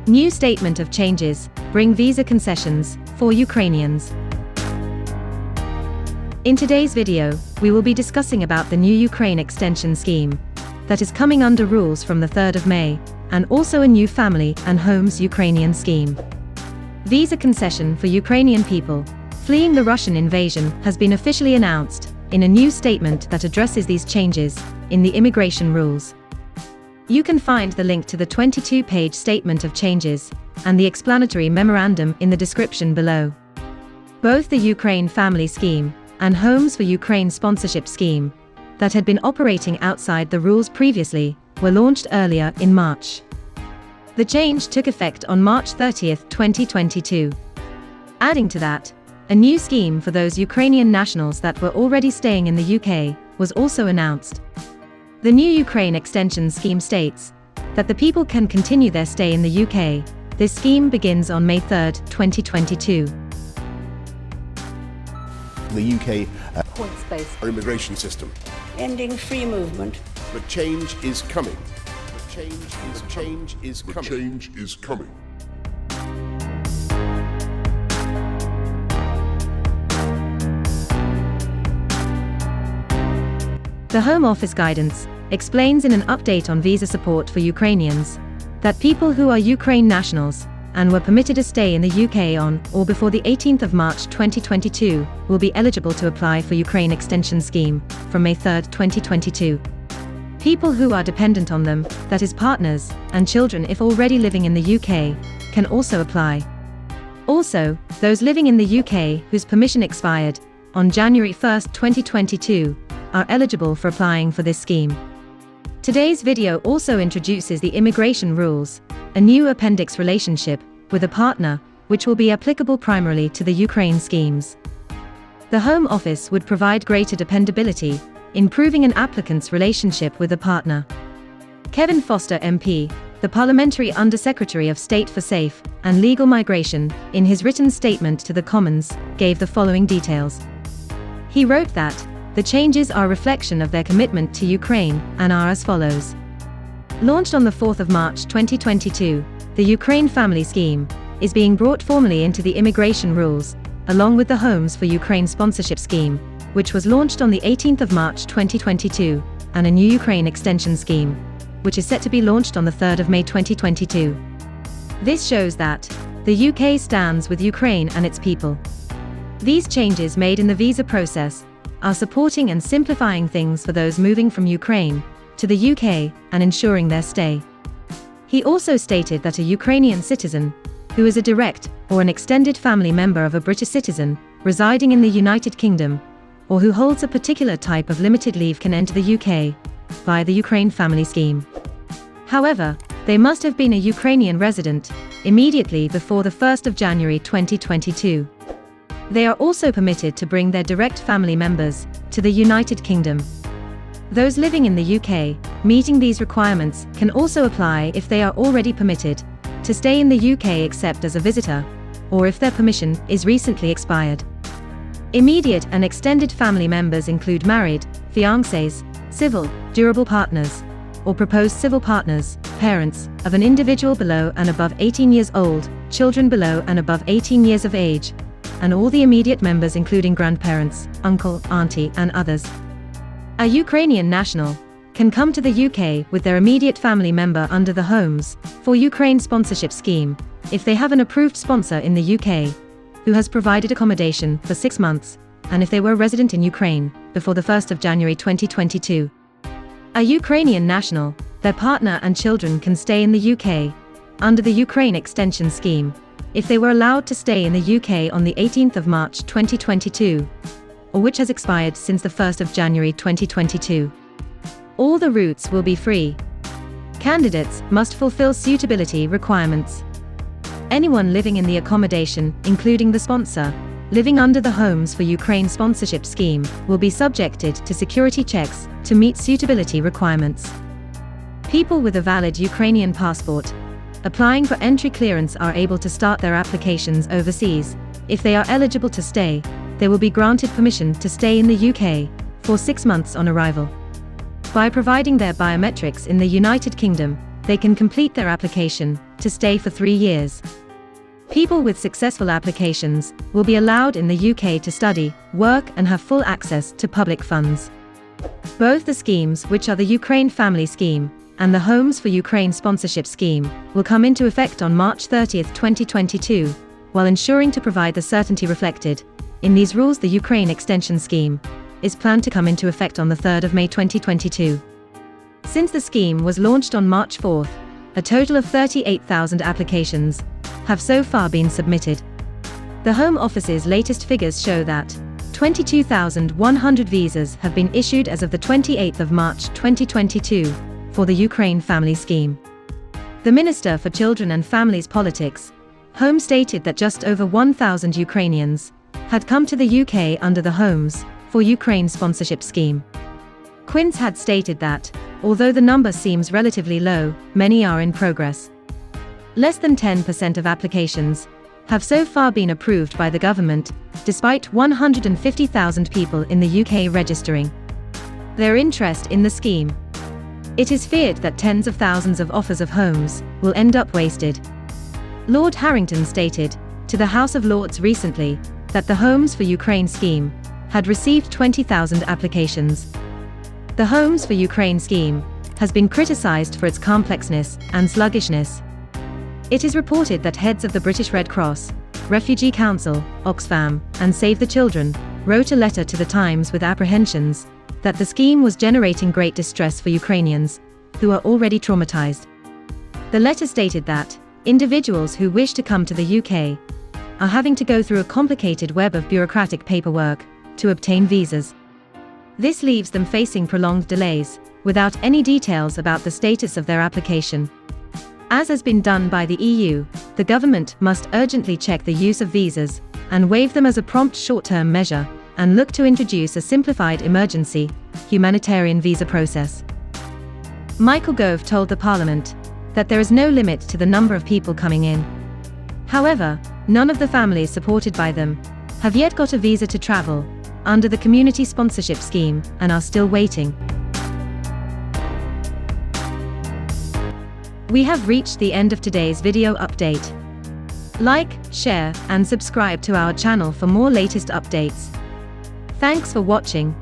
New statement of changes bring visa concessions for Ukrainians. In today's video, we will be discussing about the new Ukraine extension scheme that is coming under rules from the 3rd of May, and also a new Family and Homes Ukrainian scheme. Visa concession for Ukrainian people fleeing the Russian invasion has been officially announced in a new statement that addresses these changes in the immigration rules. You can find the link to the 22-page statement of changes and the explanatory memorandum in the description below. Both the Ukraine Family Scheme and Homes for Ukraine Sponsorship Scheme, that had been operating outside the rules previously, were launched earlier in March. The change took effect on March 30, 2022. Adding to that, a new scheme for those Ukrainian nationals that were already staying in the UK was also announced. The new Ukraine extension scheme states that the people can continue their stay in the UK. This scheme begins on May 3, 2022. The UK points-based immigration system. ending free movement. But change is coming. Change is coming. The Home Office guidance explains in an update on visa support for Ukrainians that people who are Ukraine nationals and were permitted to stay in the UK on or before the 18th of March 2022 will be eligible to apply for Ukraine extension scheme from May 3, 2022. People who are dependent on them, that is partners and children if already living in the UK, can also apply. Also, those living in the UK whose permission expired on January 1, 2022, are eligible for applying for this scheme. Today's video also introduces the immigration rules, a new appendix relationship with a partner, which will be applicable primarily to the Ukraine schemes. The Home Office would provide greater dependability, improving an applicant's relationship with a partner. Kevin Foster MP, the Parliamentary Under-Secretary of State for Safe and Legal Migration, in his written statement to the Commons, gave the following details. He wrote that the changes are a reflection of their commitment to Ukraine and are as follows. Launched on the 4th of March 2022, the Ukraine Family Scheme is being brought formally into the immigration rules, along with the Homes for Ukraine Sponsorship Scheme, which was launched on the 18th of March 2022, and a new Ukraine Extension Scheme, which is set to be launched on the 3rd of May 2022. This shows that the UK stands with Ukraine and its people. These changes made in the visa process are supporting and simplifying things for those moving from Ukraine to the UK and ensuring their stay. He also stated that a Ukrainian citizen, who is a direct or an extended family member of a British citizen residing in the United Kingdom, or who holds a particular type of limited leave can enter the UK via the Ukraine Family Scheme. However, they must have been a Ukrainian resident immediately before the 1st of January 2022. They are also permitted to bring their direct family members to the United Kingdom. Those living in the UK, meeting these requirements, can also apply if they are already permitted to stay in the UK except as a visitor, or if their permission is recently expired. Immediate and extended family members include married, fiancés, civil, durable partners, or proposed civil partners, parents of an individual below and above 18 years old, children below and above 18 years of age, and all the immediate members including grandparents, uncle, auntie, and others. A Ukrainian national can come to the UK with their immediate family member under the Homes for Ukraine Sponsorship Scheme, if they have an approved sponsor in the UK, who has provided accommodation for 6 months, and if they were resident in Ukraine before the 1st of January 2022. A Ukrainian national, their partner and children can stay in the UK under the Ukraine Extension Scheme, if they were allowed to stay in the UK on the 18th of March 2022, or which has expired since the 1st of January 2022. All the routes will be free. Candidates must fulfill suitability requirements. Anyone living in the accommodation, including the sponsor, living under the Homes for Ukraine Sponsorship Scheme, will be subjected to security checks to meet suitability requirements. People with a valid Ukrainian passport applying for entry clearance are able to start their applications overseas. If they are eligible to stay, they will be granted permission to stay in the UK for 6 months on arrival. By providing their biometrics in the United Kingdom, they can complete their application to stay for 3 years. People with successful applications will be allowed in the UK to study, work and have full access to public funds. Both the schemes, which are the Ukraine Family Scheme and the Homes for Ukraine Sponsorship Scheme, will come into effect on March 30, 2022, while ensuring to provide the certainty reflected in these rules. The Ukraine Extension Scheme is planned to come into effect on the 3rd of May 2022. Since the scheme was launched on March 4, a total of 38,000 applications have so far been submitted. The Home Office's latest figures show that 22,100 visas have been issued as of the 28th of March 2022 for the Ukraine Family Scheme. The Minister for Children and Families Politics, Home, stated that just over 1,000 Ukrainians had come to the UK under the Homes for Ukraine Sponsorship Scheme. Quince had stated that, although the number seems relatively low, many are in progress. Less than 10% of applications have so far been approved by the government, despite 150,000 people in the UK registering their interest in the scheme. It is feared that tens of thousands of offers of homes will end up wasted. Lord Harrington stated to the House of Lords recently that the Homes for Ukraine scheme had received 20,000 applications. The Homes for Ukraine scheme has been criticised for its complexness and sluggishness. It is reported that heads of the British Red Cross, Refugee Council, Oxfam, and Save the Children wrote a letter to the Times with apprehensions that the scheme was generating great distress for Ukrainians who are already traumatized. The letter stated that individuals who wish to come to the UK are having to go through a complicated web of bureaucratic paperwork to obtain visas. This leaves them facing prolonged delays, without any details about the status of their application. As has been done by the EU, the government must urgently check the use of visas and waive them as a prompt short-term measure, and look to introduce a simplified emergency humanitarian visa process. Michael Gove told the Parliament that there is no limit to the number of people coming in. However, none of the families supported by them have yet got a visa to travel under the Community Sponsorship Scheme and are still waiting. We have reached the end of today's video update. Like, share, and subscribe to our channel for more latest updates. Thanks for watching.